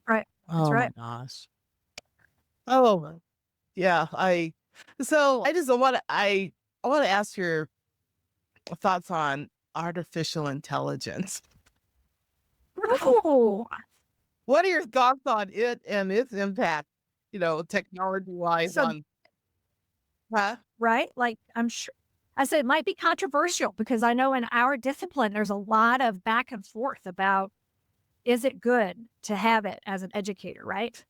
Right. That's Oh my right. gosh. Oh, yeah. I just I want to ask your thoughts on artificial intelligence. Oh, What are your thoughts on it and its impact, technology wise so on, huh? right? Like, I'm sure I said it might be controversial because I know in our discipline, there's a lot of back and forth about is it good to have it as an educator, right?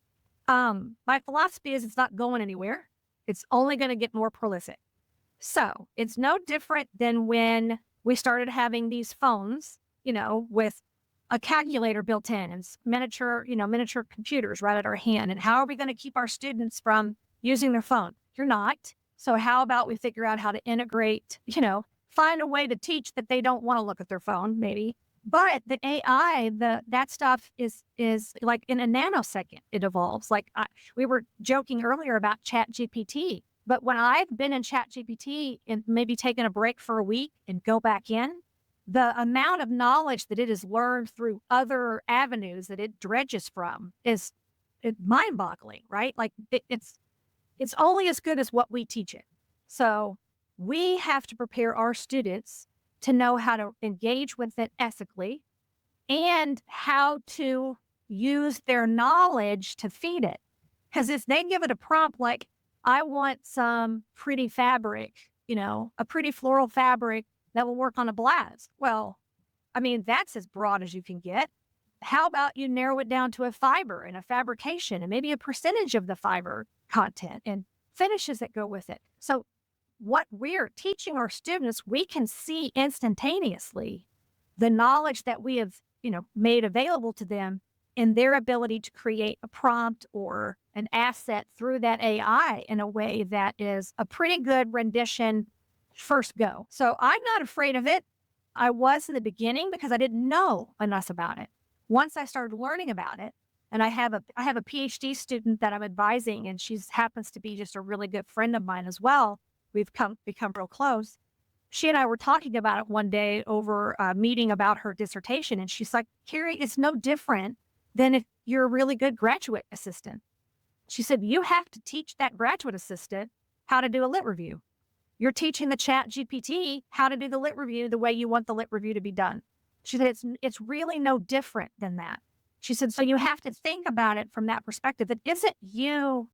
My philosophy is it's not going anywhere. It's only going to get more prolific. So it's no different than when we started having these phones, with a calculator built in and miniature computers right at our hand. And how are we going to keep our students from using their phone? You're not. So how about we figure out how to integrate, find a way to teach that they don't want to look at their phone, maybe. But the AI, that stuff is like in a nanosecond it evolves. Like we were joking earlier about Chat GPT, but when I've been in Chat GPT and maybe taken a break for a week and go back in, the amount of knowledge that it has learned through other avenues that it dredges from is mind boggling, right? Like it's only as good as what we teach it. So we have to prepare our students to know how to engage with it ethically and how to use their knowledge to feed it. Because if they give it a prompt like, I want some pretty fabric, a pretty floral fabric that will work on a blouse. Well, I mean, that's as broad as you can get. How about you narrow it down to a fiber and a fabrication and maybe a percentage of the fiber content and finishes that go with it? So, what we're teaching our students, we can see instantaneously the knowledge that we have, made available to them in their ability to create a prompt or an asset through that AI in a way that is a pretty good rendition first go. So I'm not afraid of it. I was in the beginning because I didn't know enough about it. Once I started learning about it, and I have a PhD student that I'm advising, and she's happens to be just a really good friend of mine as well. We've become real close. She and I were talking about it one day over a meeting about her dissertation, and she's like, "Carrie, it's no different than if you're a really good graduate assistant." She said, "You have to teach that graduate assistant how to do a lit review. You're teaching the Chat GPT how to do the lit review the way you want the lit review to be done." She said, it's really no different than that. She said, "So you have to think about it from that perspective. It isn't you